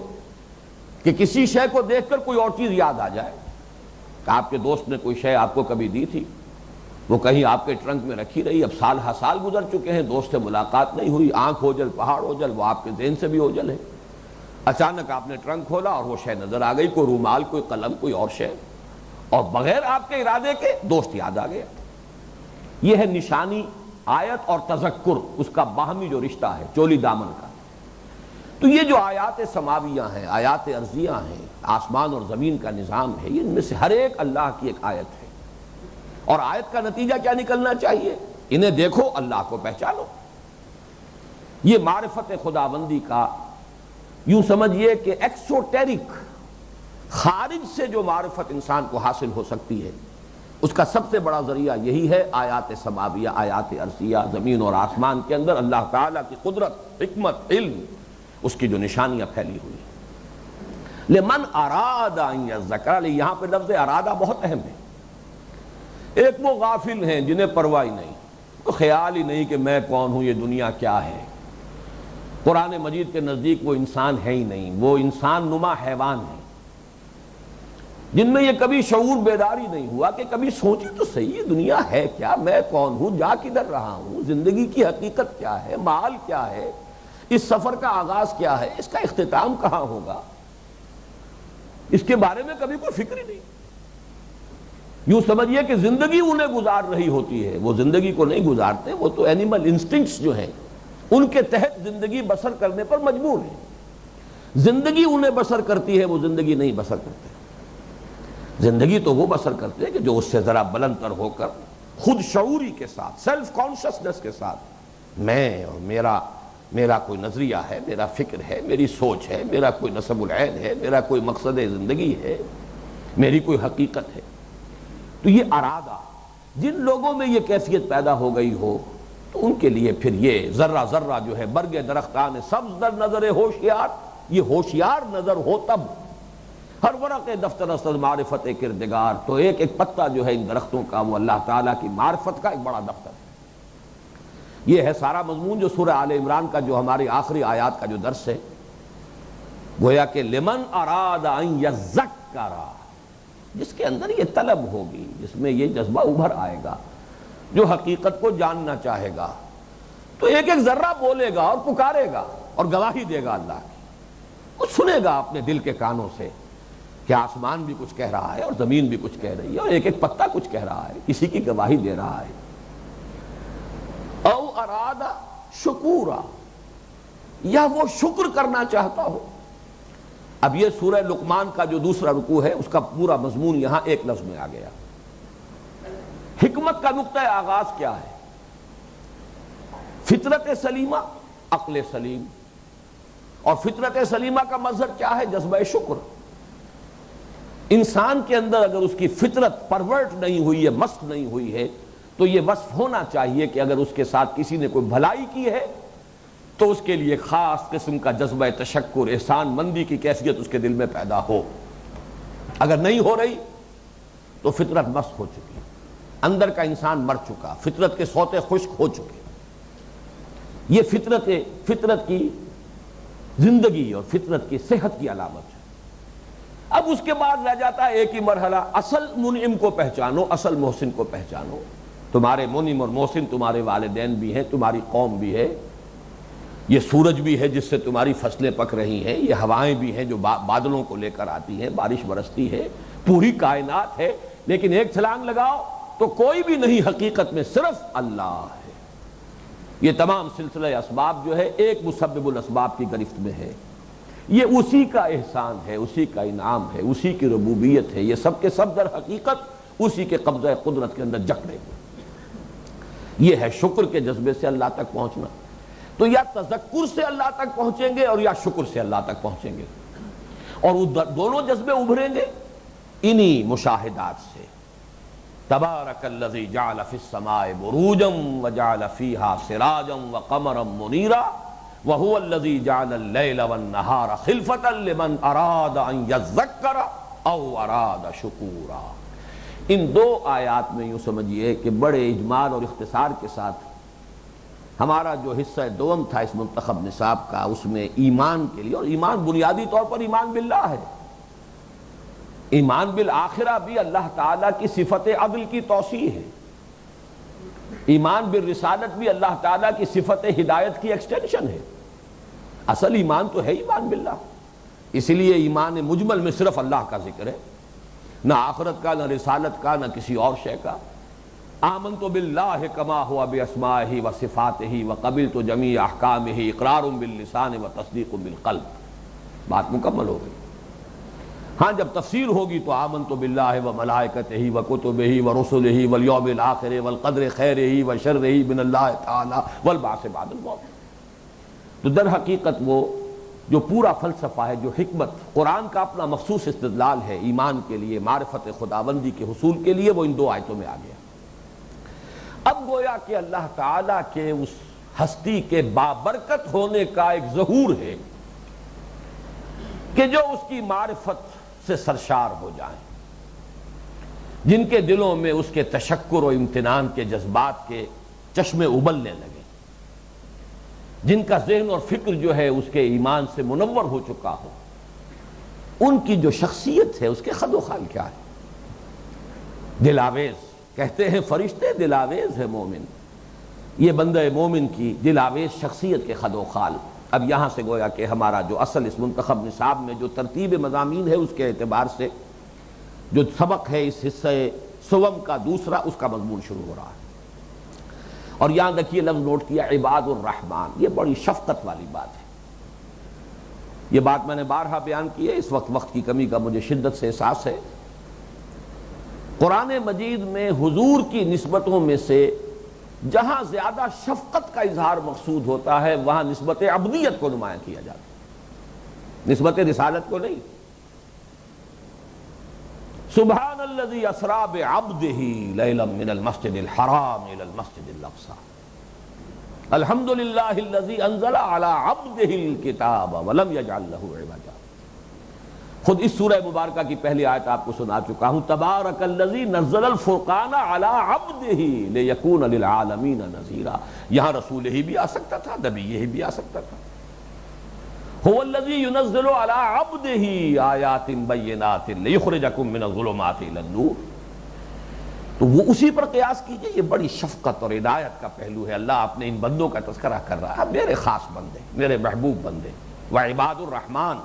A: کہ کسی شے کو دیکھ کر کوئی اور چیز یاد آ جائے۔ کہ آپ کے دوست نے کوئی شے آپ کو کبھی دی تھی، وہ کہیں آپ کے ٹرنک میں رکھی رہی، اب سال ہا سال گزر چکے ہیں، دوست سے ملاقات نہیں ہوئی، آنکھ اوجل پہاڑ اوجل، وہ آپ کے ذہن سے بھی اوجل ہے۔ اچانک آپ نے ٹرنک کھولا اور وہ شے نظر آ گئی، کوئی رومال، کوئی قلم، کوئی اور شے، اور بغیر آپ کے ارادے کے دوست یاد آ گیا۔ یہ ہے نشانی آیت اور تذکر، اس کا باہمی جو رشتہ ہے چولی دامن کا۔ تو یہ جو آیات سماویہ ہیں، آیات ارضیہ ہیں، آسمان اور زمین کا نظام ہے، ان میں سے ہر ایک اللہ کی ایک آیت ہے، اور آیت کا نتیجہ کیا نکلنا چاہیے؟ انہیں دیکھو، اللہ کو پہچانو۔ یہ معرفت خداوندی کا یوں سمجھیے کہ ایکسوٹیرک، خارج سے جو معرفت انسان کو حاصل ہو سکتی ہے، اس کا سب سے بڑا ذریعہ یہی ہے آیات سماویہ، آیات ارضیہ، زمین اور آسمان کے اندر اللہ تعالیٰ کی قدرت، حکمت، علم، اس کی جو نشانیاں پھیلی ہوئی۔ لمن اراد ان یذکر، یہاں پہ لفظ ارادہ بہت اہم ہے۔ ایک وہ غافل ہیں جنہیں پرواہ ہی نہیں، تو خیال ہی نہیں کہ میں کون ہوں، یہ دنیا کیا ہے۔ قرآن مجید کے نزدیک وہ انسان ہے ہی نہیں، وہ انسان نما حیوان ہے، جن میں یہ کبھی شعور بیداری نہیں ہوا کہ کبھی سوچی تو صحیح یہ دنیا ہے کیا، میں کون ہوں، جا کدھر رہا ہوں، زندگی کی حقیقت کیا ہے، مال کیا ہے، اس سفر کا آغاز کیا ہے، اس کا اختتام کہاں ہوگا، اس کے بارے میں کبھی کوئی فکر ہی نہیں۔ یوں سمجھیے کہ زندگی انہیں گزار رہی ہوتی ہے، وہ زندگی کو نہیں گزارتے، وہ تو اینیمل انسٹنکٹس جو ہیں ان کے تحت زندگی بسر کرنے پر مجبور ہیں۔ زندگی انہیں بسر کرتی ہے، وہ زندگی نہیں بسر کرتے۔ زندگی تو وہ بسر کرتے ہیں کہ جو اس سے ذرا بلند تر ہو کر خود شعوری کے ساتھ، سیلف کانشسنس کے ساتھ، میں اور میرا کوئی نظریہ ہے، میرا فکر ہے، میری سوچ ہے، میرا کوئی نصب العین ہے، میرا کوئی مقصد زندگی ہے، میری کوئی حقیقت ہے۔ تو یہ ارادہ، جن لوگوں میں یہ کیفیت پیدا ہو گئی ہو، تو ان کے لیے پھر یہ ذرہ ذرہ جو ہے برگ درختان سبز در نظر ہوشیار، یہ ہوشیار نظر ہو تب، ہر ورق دفتر اسد معرفت کردگار، تو ایک ایک پتا جو ہے ان درختوں کا وہ اللہ تعالیٰ کی معرفت کا ایک بڑا دفتر ہے۔ یہ ہے سارا مضمون جو سورہ آل عمران کا جو ہماری آخری آیات کا جو درس ہے، گویا کہ لمن اراد ان یذکر، جس کے اندر یہ طلب ہوگی، جس میں یہ جذبہ ابھر آئے گا، جو حقیقت کو جاننا چاہے گا، تو ایک ایک ذرہ بولے گا اور پکارے گا اور گواہی دے گا اللہ کی، کچھ سنے گا اپنے دل کے کانوں سے کہ آسمان بھی کچھ کہہ رہا ہے اور زمین بھی کچھ کہہ رہی ہے، اور ایک ایک پتا کچھ کہہ رہا ہے، کسی کی گواہی دے رہا ہے۔ او ارادہ شکورا، یا وہ شکر کرنا چاہتا ہو۔ اب یہ سورہ لقمان کا جو دوسرا رکوع ہے، اس کا پورا مضمون یہاں ایک لفظ میں آ گیا۔ حکمت کا نقطہ آغاز کیا ہے؟ فطرت سلیمہ، عقل سلیم، اور فطرت سلیمہ کا مظہر کیا ہے؟ جذبہ شکر۔ انسان کے اندر اگر اس کی فطرت پرورٹ نہیں ہوئی ہے، مست نہیں ہوئی ہے، تو یہ وصف ہونا چاہیے کہ اگر اس کے ساتھ کسی نے کوئی بھلائی کی ہے تو اس کے لیے خاص قسم کا جذبہ تشکر، احسان مندی کی کیفیت اس کے دل میں پیدا ہو۔ اگر نہیں ہو رہی تو فطرت مست ہو چکی، اندر کا انسان مر چکا، فطرت کے سوتے خشک ہو چکے۔ یہ فطرت کی زندگی اور فطرت کی صحت کی علامت ہے۔ اب اس کے بعد رہ جاتا ہے ایک ہی مرحلہ، اصل منعم کو پہچانو، اصل محسن کو پہچانو۔ تمہارے منعم اور محسن تمہارے والدین بھی ہیں، تمہاری قوم بھی ہے، یہ سورج بھی ہے جس سے تمہاری فصلیں پک رہی ہیں، یہ ہوائیں بھی ہیں جو بادلوں کو لے کر آتی ہیں، بارش برستی ہے، پوری کائنات ہے، لیکن ایک چھلانگ لگاؤ تو کوئی بھی نہیں، حقیقت میں صرف اللہ ہے۔ یہ تمام سلسلہ اسباب جو ہے ایک مسبب الاسباب کی گرفت میں ہے، یہ اسی کا احسان ہے، اسی کا انعام ہے، اسی کی ربوبیت ہے، یہ سب کے سب در حقیقت اسی کے قبضہ قدرت کے اندر جکڑے ہوئے۔ یہ ہے شکر کے جذبے سے اللہ تک پہنچنا۔ تو یا تذکر سے اللہ تک پہنچیں گے اور یا شکر سے اللہ تک پہنچیں گے، اور وہ دونوں جذبے ابھریں گے انہی مشاہدات سے۔ تبارک الذی جعل فی السماء بروجا وجعل فیہا سراجا وقمرا منیرا وہو الذی جعل اللیل والنہار خلفۃ لمن اراد ان یذکر او اراد شکورا۔ ان دو آیات میں یوں سمجھیے کہ بڑے اجمال اور اختصار کے ساتھ ہمارا جو حصہ دوم تھا اس منتخب نصاب کا، اس میں ایمان کے لیے، اور ایمان بنیادی طور پر ایمان باللہ ہے، ایمان بالآخرہ بھی اللہ تعالیٰ کی صفت عدل کی توسیع ہے، ایمان بالرسالت بھی اللہ تعالیٰ کی صفت ہدایت کی ایکسٹینشن ہے۔ اصل ایمان تو ہے ایمان باللہ، اس لیے ایمان مجمل میں صرف اللہ کا ذکر ہے، نہ آخرت کا، نہ رسالت کا، نہ کسی اور شے کا۔ آمنت باللہ کما ہوا باسمائہ وصفاتہ وقبلت جمیع احکامہ اقرار باللسان وتصدیق بالقلب۔ بات مکمل ہو گئی۔ ہاں جب تفسیر ہوگی تو آمنت باللہ وملائکتہ وکتبہ ورسلہ والیوم الآخر والقدر خیرہ وشرہ من اللہ تعالی والبعث بعد الموت۔ تو در حقیقت وہ جو پورا فلسفہ ہے، جو حکمت، قرآن کا اپنا مخصوص استدلال ہے ایمان کے لیے، معرفت خداوندی کے حصول کے لیے، وہ ان دو آیتوں میں آ گیا۔ اب گویا کہ اللہ تعالیٰ کے اس ہستی کے بابرکت ہونے کا ایک ظہور ہے کہ جو اس کی معرفت سے سرشار ہو جائیں، جن کے دلوں میں اس کے تشکر و امتنان کے جذبات کے چشمے ابلنے لگے، جن کا ذہن اور فکر جو ہے اس کے ایمان سے منور ہو چکا ہو، ان کی جو شخصیت ہے اس کے خد و خال کیا ہے؟ دلاویز کہتے ہیں فرشتے، دلاویز ہے مومن۔ یہ بندہ مومن کی دلاویز شخصیت کے خد و خال۔ اب یہاں سے گویا کہ ہمارا جو اصل اس منتخب نصاب میں جو ترتیب مضامین ہے اس کے اعتبار سے جو سبق ہے اس حصہ سوم کا دوسرا، اس کا مضمون شروع ہو رہا ہے۔ اور یہاں دیکھیے لفظ نوٹ کیا، عباد الرحمن، یہ بڑی شفقت والی بات ہے۔ یہ بات میں نے بارہا بیان کی ہے، اس وقت کی کمی کا مجھے شدت سے احساس ہے۔ قرآن مجید میں حضور کی نسبتوں میں سے جہاں زیادہ شفقت کا اظہار مقصود ہوتا ہے وہاں نسبت عبدیت کو نمایاں کیا جاتا ہے، نسبت رسالت کو نہیں۔ سبحان الذی اسری بعبدہ لیلا من المسجد الحرام الی المسجد الاقصی الحمد للہ الذی انزل علی عبدہ الکتاب ولم یجعل لہ عوجا۔ خود اس سورہ مبارکہ کی پہلی آیت آپ کو سنا چکا ہوں، تبارک الذی نزل الفرقان علی عبدہ لیکون للعالمین نذیرا۔ یہاں رسول ہی بھی آ سکتا تھا، نبی ہی بھی آ سکتا تھا۔ هو الذی ينزل علی عبدہ آیات بینات لیخرجکم من الظلمات الی النور۔ تو وہ اسی پر قیاس کیجئے، یہ بڑی شفقت اور عنایت کا پہلو ہے۔ اللہ اپنے ان بندوں کا تذکرہ کر رہا ہے، میرے خاص بندے، میرے محبوب بندے، وعباد الرحمن،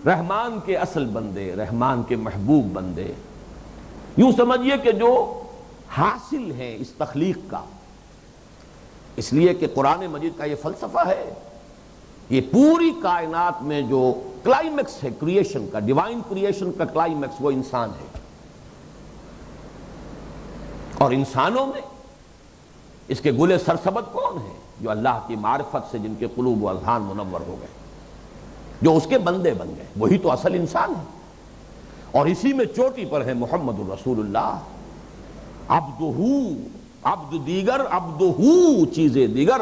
A: رحمان کے اصل بندے، رحمان کے محبوب بندے۔ یوں سمجھیے کہ جو حاصل ہیں اس تخلیق کا، اس لیے کہ قرآن مجید کا یہ فلسفہ ہے، یہ پوری کائنات میں جو کلائمیکس ہے کریشن کا، ڈیوائن کریشن کا کلائمیکس، وہ انسان ہے۔ اور انسانوں میں اس کے گلے سرسبد کون ہیں؟ جو اللہ کی معرفت سے جن کے قلوب و اذہان منور ہو گئے، جو اس کے بندے بن گئے، وہی تو اصل انسان ہے۔ اور اسی میں چوٹی پر ہے محمد الرسول اللہ، عبدہ، عبد دیگر، عبدہ چیزیں دیگر،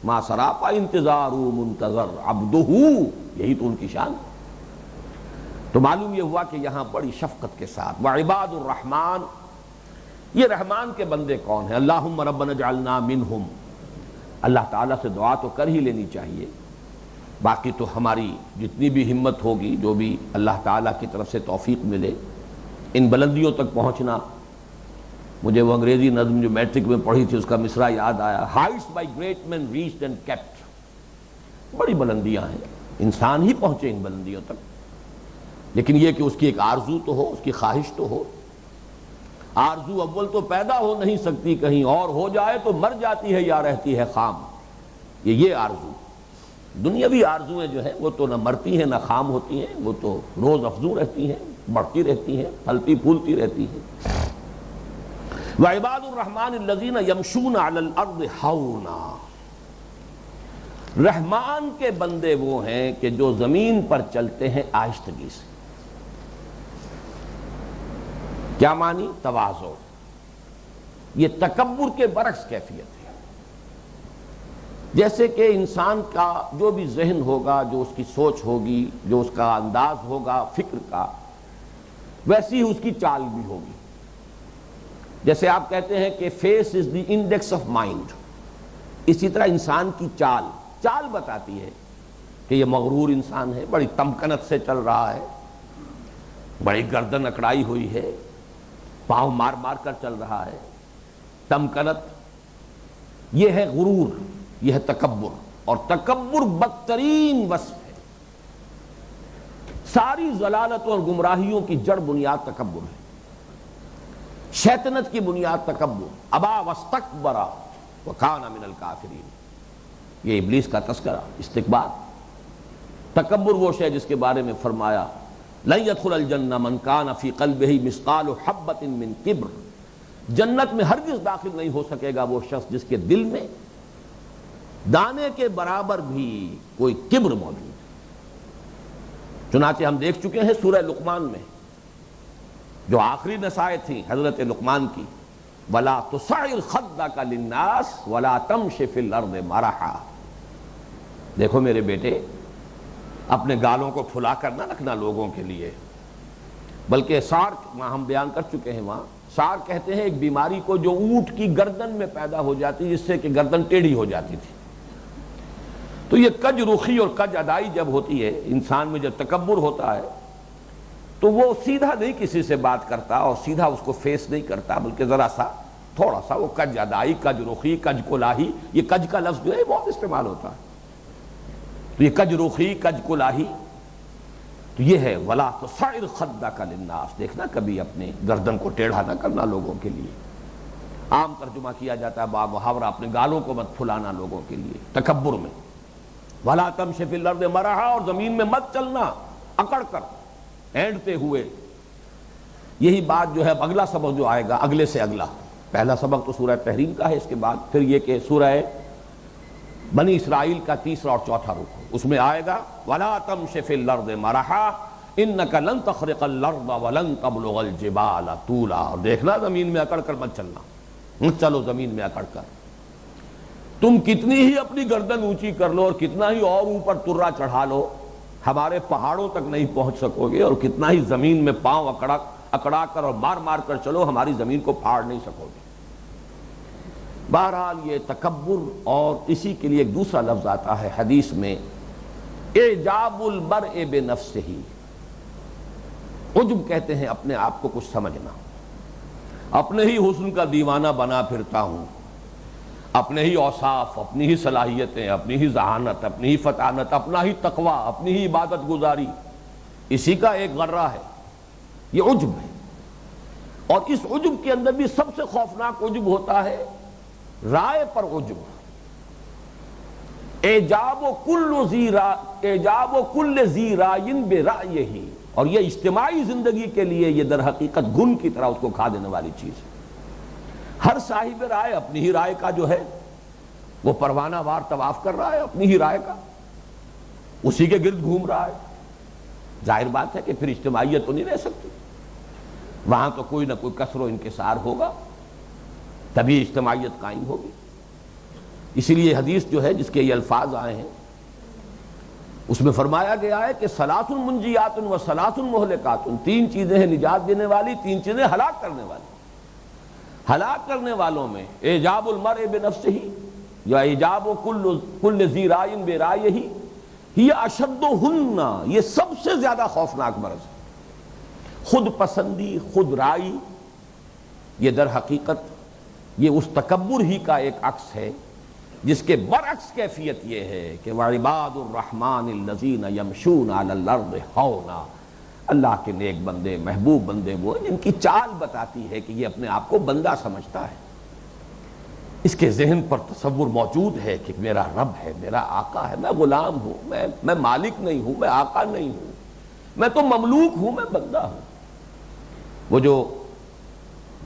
A: ما سراپا انتظار منتظر، عبدہ، یہی تو ان کی شان۔ تو معلوم یہ ہوا کہ یہاں بڑی شفقت کے ساتھ وعباد الرحمن، یہ رحمان کے بندے کون ہیں؟ اللہم ربنا اجعلنا منہم، اللہ تعالیٰ سے دعا تو کر ہی لینی چاہیے، باقی تو ہماری جتنی بھی ہمت ہوگی، جو بھی اللہ تعالیٰ کی طرف سے توفیق ملے، ان بلندیوں تک پہنچنا۔ مجھے وہ انگریزی نظم جو میٹرک میں پڑھی تھی اس کا مصرع یاد آیا، heights by great man reached and kept, بڑی بلندیاں ہیں، انسان ہی پہنچے ان بلندیوں تک، لیکن یہ کہ اس کی ایک آرزو تو ہو، اس کی خواہش تو ہو۔ آرزو اول تو پیدا ہو نہیں سکتی کہیں، اور ہو جائے تو مر جاتی ہے یا رہتی ہے خام۔ یہ آرزو، دنیاوی آرزویں جو ہیں وہ تو نہ مرتی ہیں نہ خام ہوتی ہیں، وہ تو روز افزوں رہتی ہیں، بڑھتی رہتی ہیں، پھلتی پھولتی رہتی ہیں۔ وعباد الرحمن الذین یمشون علی الارض ہونا، رحمان کے بندے وہ ہیں کہ جو زمین پر چلتے ہیں آہستگی سے۔ کیا معنی؟ تواضع، یہ تکبر کے برعکس کیفیت ہے۔ جیسے کہ انسان کا جو بھی ذہن ہوگا، جو اس کی سوچ ہوگی، جو اس کا انداز ہوگا فکر کا، ویسی ہی اس کی چال بھی ہوگی۔ جیسے آپ کہتے ہیں کہ face is the index of mind, اسی طرح انسان کی چال بتاتی ہے کہ یہ مغرور انسان ہے، بڑی تمکنت سے چل رہا ہے، بڑی گردن اکڑائی ہوئی ہے، پاؤں مار مار کر چل رہا ہے۔ تمکنت یہ ہے غرور، یہ ہے تکبر، اور تکبر بدترین وصف ہے۔ ساری ضلالتوں اور گمراہیوں کی جڑ بنیاد تکبر ہے، شیطنت کی بنیاد تکبر۔ ابا واستکبر وکان من الکافرین، یہ ابلیس کا تذکرہ، استکبار۔ تکبر وہ شے جس کے بارے میں فرمایا لن يدخل الجنہ من کان فی قلبہ مثقال حبۃ من کبر، جنت میں ہرگز داخل نہیں ہو سکے گا وہ شخص جس کے دل میں دانے کے برابر بھی کوئی کبر موجود ہے۔ چنانچہ ہم دیکھ چکے ہیں سورہ لقمان میں جو آخری نصائح تھیں حضرت لقمان کی، وَلَا تُصَعِّرْ خَدَّكَ لِلنَّاسِ وَلَا تَمْشِ فِي الْأَرْضِ مَرَحًا، دیکھو میرے بیٹے، اپنے گالوں کو پھلا کر نہ رکھنا لوگوں کے لیے، بلکہ سار، وہاں ہم بیان کر چکے ہیں، وہاں سار کہتے ہیں ایک بیماری کو جو اونٹ کی گردن میں پیدا ہو جاتی جس سے کہ گردن ٹیڑھی ہو جاتی تھی۔ تو یہ کج رخی اور کج ادائی جب ہوتی ہے انسان میں، جب تکبر ہوتا ہے تو وہ سیدھا نہیں کسی سے بات کرتا اور سیدھا اس کو فیس نہیں کرتا، بلکہ ذرا سا تھوڑا سا وہ کج ادائی، کج رخی، کج کلاہی، یہ کج کا لفظ جو ہے بہت استعمال ہوتا ہے، تو یہ کج رخی، کج کلاہی، تو یہ ہے وَلَا تُصَعِّرْ خَدَّكَ لِلنَّاسِ، دیکھنا کبھی اپنے گردن کو ٹیڑھا نہ کرنا لوگوں کے لیے۔ عام ترجمہ کیا جاتا ہے با محاورہ اپنے گالوں کو مت پھلانا لوگوں کے لیے تکبر میں۔ وَلَا تَمْشِ فِي الْأَرْضِ مَرَحًا، اور زمین میں مت چلنا اکڑ کر، اینڈتے ہوئے۔ یہی بات جو ہے اب اگلا سبق جو آئے گا، اگلے سے اگلا، پہلا سبق تو سورہ تحریم کا ہے، اس کے بعد پھر یہ کہ سورہ بنی اسرائیل کا تیسرا اور چوتھا رکوع، اس میں آئے گا وَلَا تَمْشِ فِي الْأَرْضِ مَرَحًا إِنَّكَ لَن تَخْرِقَ الْأَرْضَ وَلَن تَبْلُغَ الْجِبَالَ طُولًا، اور دیکھنا زمین میں اکڑ کر مت چلنا، مت چلو زمین میں اکڑ کر، تم کتنی ہی اپنی گردن اونچی کر لو اور کتنا ہی اور اوپر ترا چڑھا لو، ہمارے پہاڑوں تک نہیں پہنچ سکو گے، اور کتنا ہی زمین میں پاؤں اکڑا کر اور مار مار کر چلو، ہماری زمین کو پھاڑ نہیں سکو گے۔ بہرحال یہ تکبر، اور اسی کے لیے ایک دوسرا لفظ آتا ہے حدیث میں، اعجاب المرء بنفسہ، عجب کہتے ہیں اپنے آپ کو کچھ سمجھنا، اپنے ہی حسن کا دیوانہ بنا پھرتا ہوں، اپنے ہی اوصاف، اپنی ہی صلاحیتیں، اپنی ہی ذہانت، اپنی ہی فطانت، اپنا ہی تقوی، اپنی ہی عبادت گزاری، اسی کا ایک غرہ ہے، یہ عجب ہے۔ اور اس عجب کے اندر بھی سب سے خوفناک عجب ہوتا ہے رائے پر عجب، اعجاب کل ذی رائن برأیہ، اور یہ اجتماعی زندگی کے لیے یہ در حقیقت گھن کی طرح اس کو کھا دینے والی چیز ہے۔ ہر صاحب رائے اپنی ہی رائے کا جو ہے وہ پروانہ وار طواف کر رہا ہے، اپنی ہی رائے کا، اسی کے گرد گھوم رہا ہے۔ ظاہر بات ہے کہ پھر اجتماعیت تو نہیں رہ سکتی، وہاں تو کوئی نہ کوئی کثر و انکسار ہوگا، تبھی اجتماعیت قائم ہوگی۔ اسی لیے حدیث جو ہے جس کے یہ الفاظ آئے ہیں اس میں فرمایا گیا ہے کہ ثلاث منجیات و ثلاث مہلکات، تین چیزیں ہیں نجات دینے والی، تین چیزیں ہلاک کرنے والی۔ ہلاک کرنے والوں میں اعجاب المرء بنفسہ، یا اعجاب کل ذی رائع برائیہ، ہی اشدہن، یہ سب سے زیادہ خوفناک مرض ہے۔ خود پسندی، خود رائی، یہ در حقیقت یہ اس تکبر ہی کا ایک عکس ہے جس کے برعکس کیفیت یہ ہے کہ وعباد الرحمن الذین یمشون علی الارض ہونا، اللہ کے نیک بندے، محبوب بندے وہ جن کی چال بتاتی ہے کہ یہ اپنے آپ کو بندہ سمجھتا ہے، اس کے ذہن پر تصور موجود ہے کہ میرا رب ہے، میرا آقا ہے، میں غلام ہوں، میں مالک نہیں ہوں، میں آقا نہیں ہوں، میں تو مملوک ہوں، میں بندہ ہوں۔ وہ جو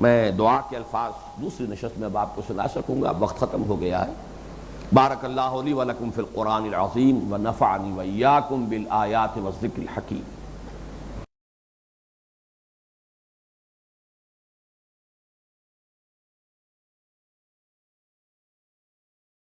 A: میں دعا کے الفاظ دوسری نشست میں اب آپ کو سنا سکوں گا، اب وقت ختم ہو گیا ہے۔ بارک اللہ لی ولکم فی القرآن العظیم ونفعنی وإیاکم بالآیات والذکر الحکیم۔